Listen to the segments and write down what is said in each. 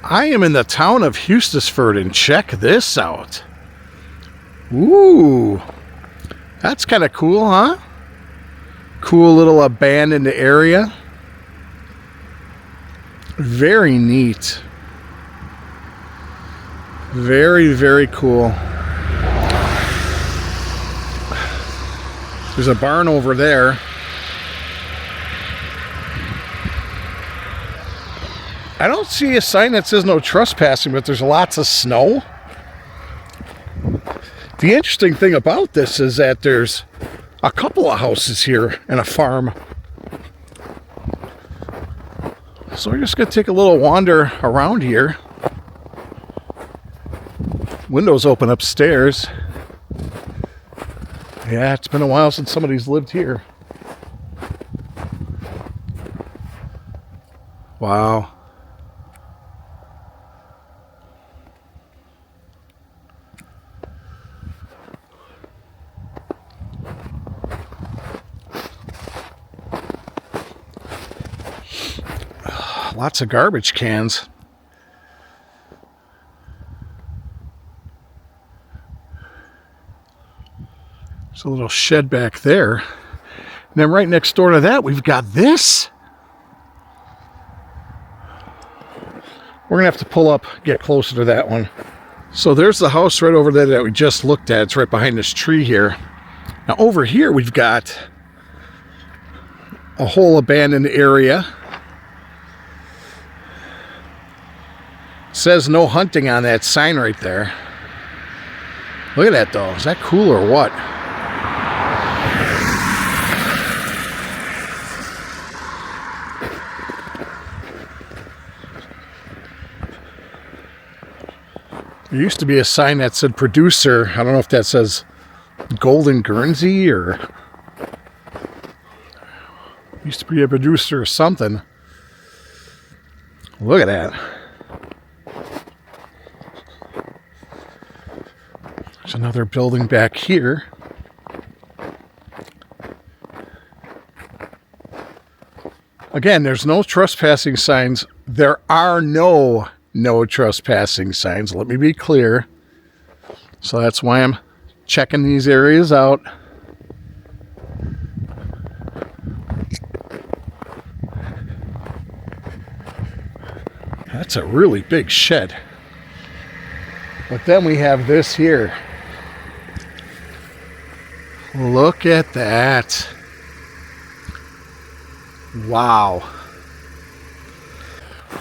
I am in the town of Hustisford, and check this out. Ooh, that's kind of cool, huh? Cool little abandoned area. Very neat. Very, very cool. There's a barn over there. I don't see a sign that says no trespassing, but there's lots of snow. The interesting thing about this is that there's a couple of houses here and a farm. So we're just going to take a little wander around here. Windows open upstairs. Yeah, it's been a while since somebody's lived here. Wow. Lots of garbage cans. There's a little shed back there. And then right next door to that, we've got this. We're going to have to pull up, get closer to that one. So there's the house right over there that we just looked at. It's right behind this tree here. Now over here, we've got a whole abandoned area. Says no hunting on that sign right there. Look at that though. Is that cool or what? There used to be a sign that said producer. I don't know if that says Golden Guernsey or used to be a producer or something. Look at that. There's another building back here. Again, there's no trespassing signs. There are no trespassing signs. Let me be clear. So that's why I'm checking these areas out. That's a really big shed. But then we have this here. Look at that. Wow.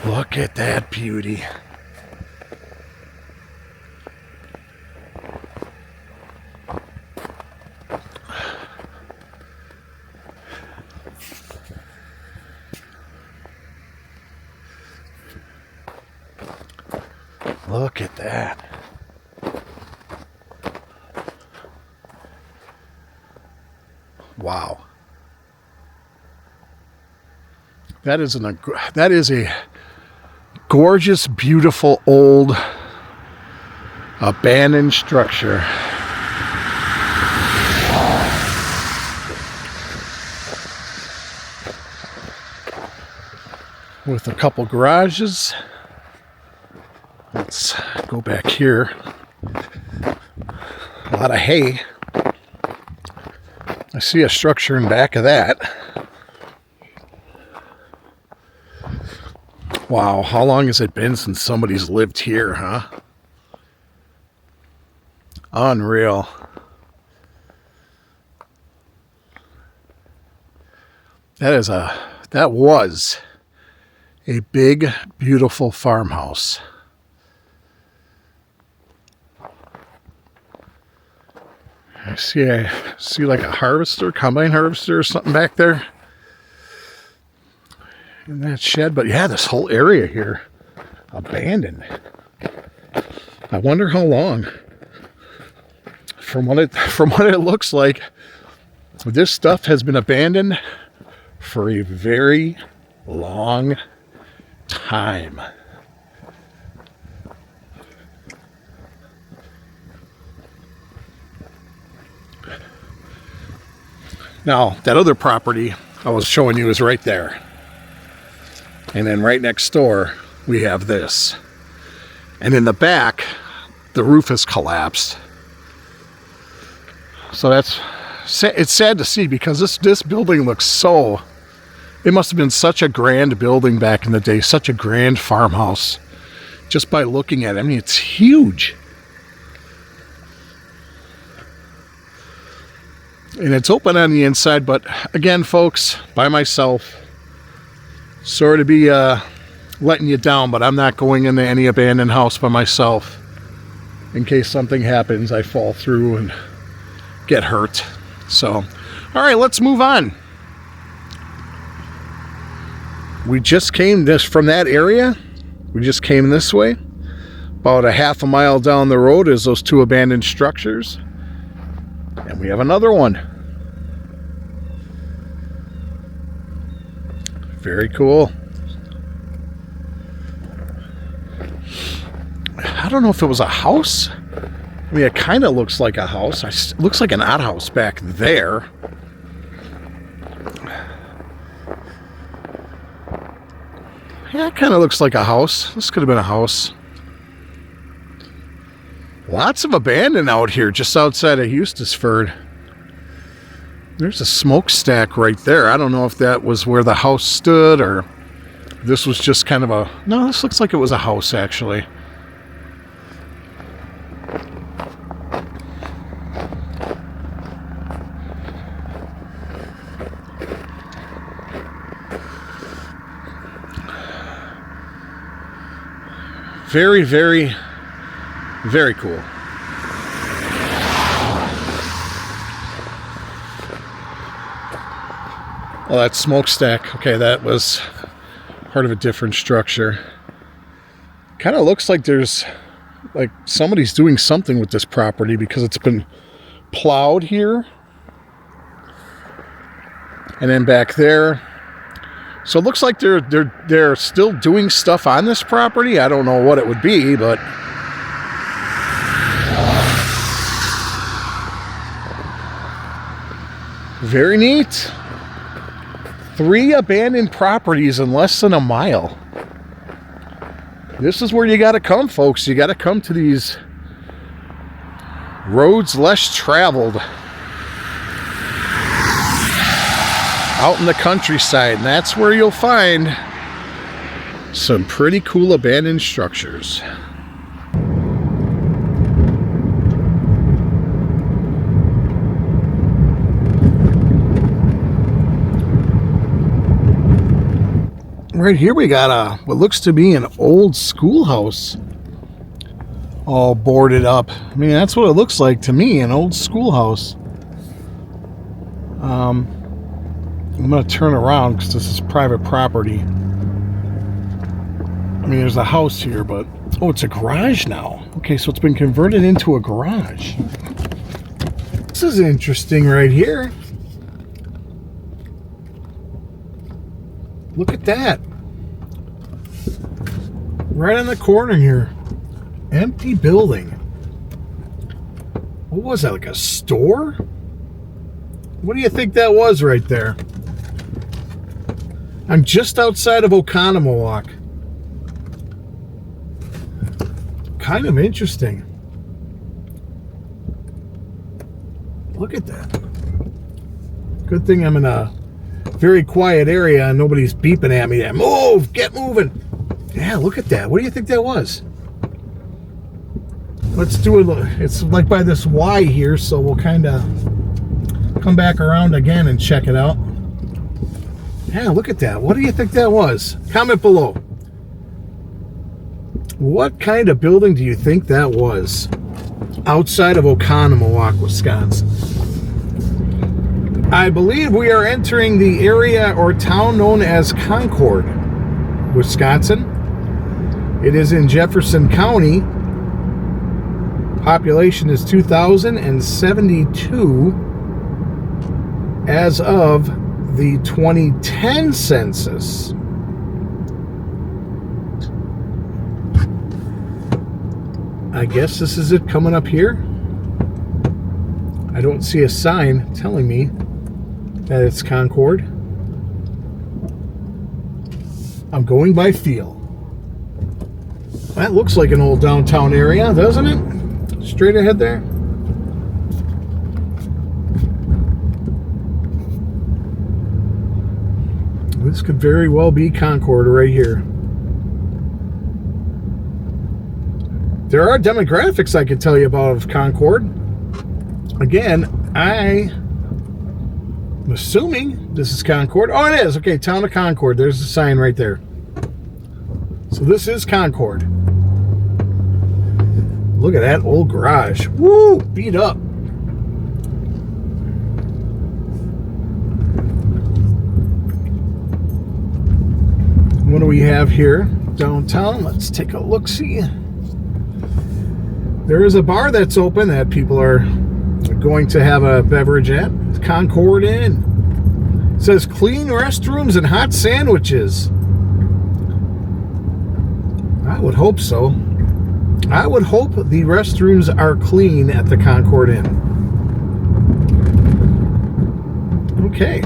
Look at that beauty. Look at that. Wow. That is a gorgeous, beautiful, old, abandoned structure. With a couple garages. Let's go back here. A lot of hay. I see a structure in back of that. Wow, how long has it been since somebody's lived here, huh? Unreal. That was a big, beautiful farmhouse. I see like a harvester, combine harvester or something back there in that shed. But yeah, this whole area here abandoned. I wonder how long. From what it looks like, this stuff has been abandoned for a very long time. Now, that other property I was showing you is right there. And then right next door, we have this. And in the back, the roof has collapsed. So it's sad to see, because this building looks so, it must have been such a grand building back in the day, such a grand farmhouse. Just by looking at it, I mean, it's huge. And it's open on the inside, but again, folks, by myself. Sorry to be letting you down, but I'm not going into any abandoned house by myself. In case something happens, I fall through and get hurt. So, all right, let's move on. We just came from that area. We just came this way. About a half a mile down the road is those two abandoned structures. And we have another one. Very cool. I don't know if it was a house. I mean, it kind of looks like a house. It looks like an outhouse back there. Yeah, it kind of looks like a house. This could have been a house. Lots of abandoned out here just outside of Eustisford. There's a smokestack right there. I don't know if that was where the house stood or this was just kind of a... No, this looks like it was a house, actually. Very, very, very cool. Oh, that smokestack. Okay, that was part of a different structure. Kind of looks like there's, like, somebody's doing something with this property because it's been plowed here. And then back there. So it looks like they're still doing stuff on this property. I don't know what it would be, but very neat. 3 abandoned properties in less than a mile. This is where you got to come, folks. You got to come to these roads less traveled out in the countryside, and that's where you'll find some pretty cool abandoned structures. Right here we got what looks to be an old schoolhouse all boarded up. I mean, that's what it looks like to me, an old schoolhouse. I'm going to turn around because this is private property. I mean, there's a house here, but... Oh, it's a garage now. Okay, so it's been converted into a garage. This is interesting right here. Look at that. Right on the corner here. Empty building. What was that, like a store? What do you think that was right there? I'm just outside of Oconomowoc. Kind of interesting. Look at that. Good thing I'm in a very quiet area and nobody's beeping at me. Move! Get moving! Yeah, look at that. What do you think that was? Let's do it. It's like by this Y here, so we'll kind of come back around again and check it out. Yeah, look at that. What do you think that was? Comment below. What kind of building do you think that was? Outside of Oconomowoc, Wisconsin. I believe we are entering the area or town known as Concord, Wisconsin. It is in Jefferson County. Population is 2,072 as of the 2010 census. I guess this is it coming up here. I don't see a sign telling me that it's Concord. I'm going by feel. That looks like an old downtown area, doesn't it? Straight ahead there. This could very well be Concord right here. There are demographics I could tell you about of Concord. Again, I'm assuming this is Concord. Oh, it is. Okay, Town of Concord. There's the sign right there. So this is Concord. Look at that old garage. Woo! Beat up. What do we have here downtown? Let's take a look-see. There is a bar that's open that people are going to have a beverage at. It's Concord Inn. It says clean restrooms and hot sandwiches. I would hope so. I would hope the restrooms are clean at the Concord Inn. Okay.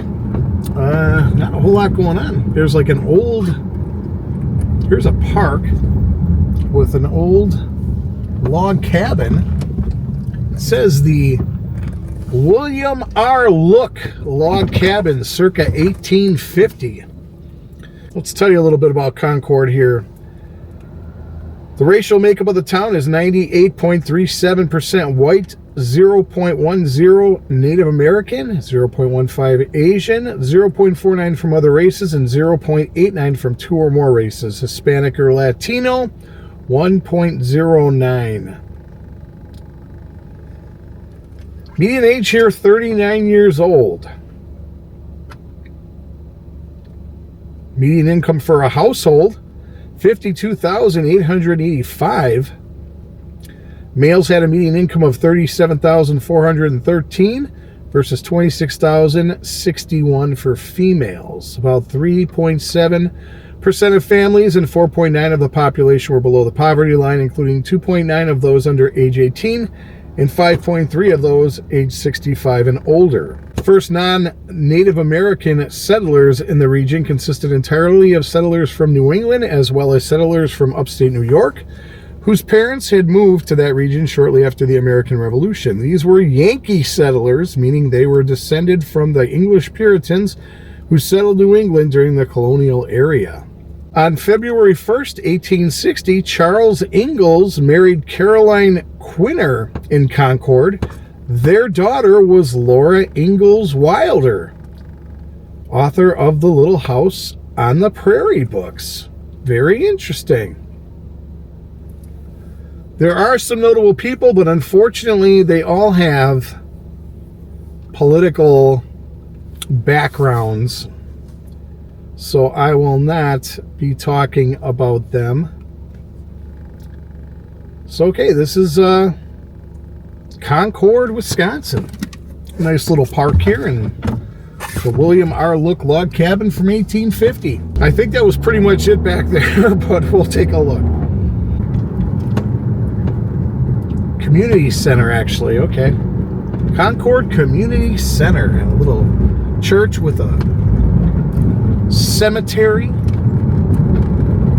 Not a whole lot going on. There's like an old... Here's a park with an old log cabin. It says the William R. Look log cabin circa 1850. Let's tell you a little bit about Concord here. The racial makeup of the town is 98.37% white, 0.10 Native American, 0.15 Asian, 0.49 from other races, and 0.89 from 2 or more races. Hispanic or Latino, 1.09. Median age here, 39 years old. Median income for a household, $52,885. Males had a median income of $37,413 versus $26,061 for females. About 3.7% of families and 4.9% of the population were below the poverty line, including 2.9% of those under age 18 and 5.3% of those age 65 and older. First non-Native American settlers in the region consisted entirely of settlers from New England as well as settlers from upstate New York, whose parents had moved to that region shortly after the American Revolution. These were Yankee settlers, meaning they were descended from the English Puritans who settled New England during the colonial era. On February 1st, 1860, Charles Ingalls married Caroline Quinner in Concord. Their daughter was Laura Ingalls Wilder, author of the Little House on the Prairie books. Very interesting. There are some notable people, but unfortunately they all have political backgrounds, so I will not be talking about them. So, okay, this is Concord, Wisconsin. Nice little park here, and the William R. Look log cabin from 1850. I think that was pretty much it back there, but we'll take a look. Community Center, actually. Okay. Concord Community Center, and a little church with a cemetery.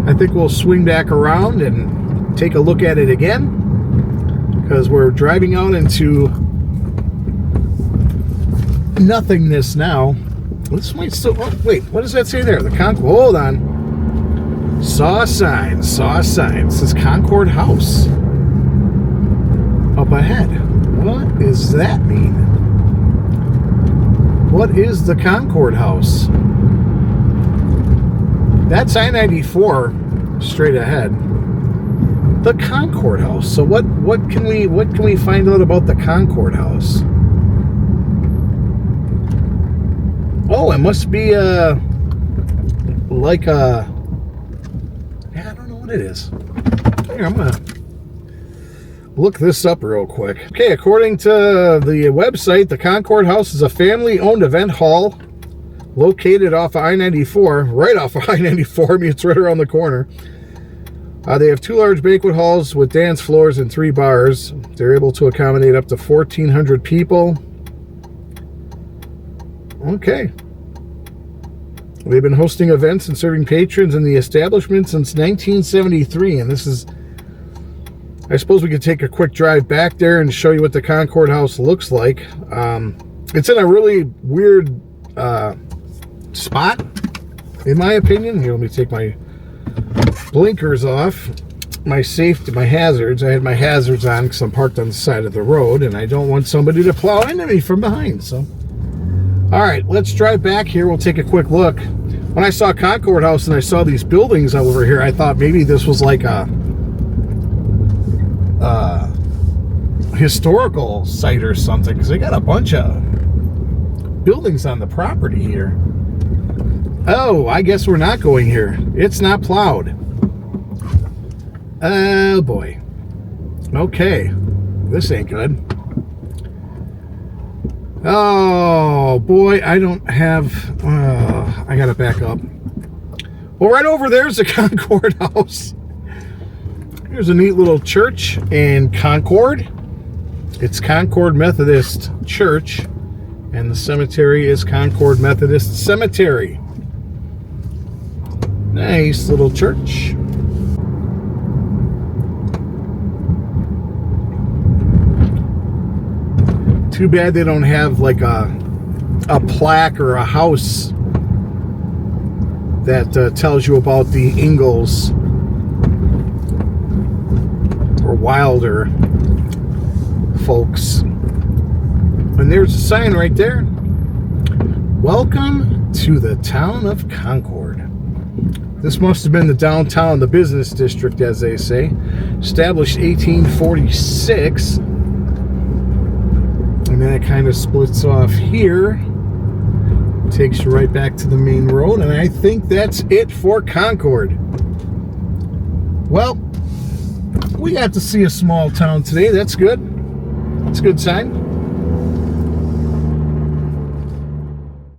I think we'll swing back around and take a look at it again, because we're driving out into nothingness now. This might still... Oh, wait, what does that say there? The Concord... Hold on. Saw a sign. Saw a sign. It says Concord House up ahead. What does that mean? What is the Concord House? That's I-94 straight ahead. The Concord House. So what can we find out about the Concord House? Oh, it must be like a... Yeah, I don't know what it is. Here, I'm gonna look this up real quick. Okay, according to the website, the Concord House is a family-owned event hall located off of I-94, right off of I-94. I mean, it's right around the corner. They have 2 large banquet halls with dance floors and 3 bars. They're able to accommodate up to 1,400 people. Okay. They've been hosting events and serving patrons in the establishment since 1973, and this is I suppose we could take a quick drive back there and show you what the Concord house looks like. It's in a really weird spot, in my opinion. Here, let me take my blinkers off. My safety, my hazards. I had my hazards on because I'm parked on the side of the road, and I don't want somebody to plow into me from behind. So, all right, let's drive back here. We'll take a quick look. When I saw Concord House and I saw these buildings over here, I thought maybe this was like a historical site or something, because they got a bunch of buildings on the property here. Oh, I guess we're not going here. It's not plowed. Oh boy. Okay, this ain't good. Oh boy, I don't have, I gotta back up. Well, right over there's the Concord house. Here's a neat little church in Concord. It's Concord Methodist Church, and the cemetery is Concord Methodist Cemetery. Nice little church. Too bad they don't have like a plaque or a house that tells you about the Ingalls or Wilder folks. And there's a sign right there. Welcome to the town of Concord. This must have been the downtown, the business district, as they say. Established 1846. And then it kind of splits off here. Takes you right back to the main road. And I think that's it for Concord. Well, we got to see a small town today. That's good. That's a good sign.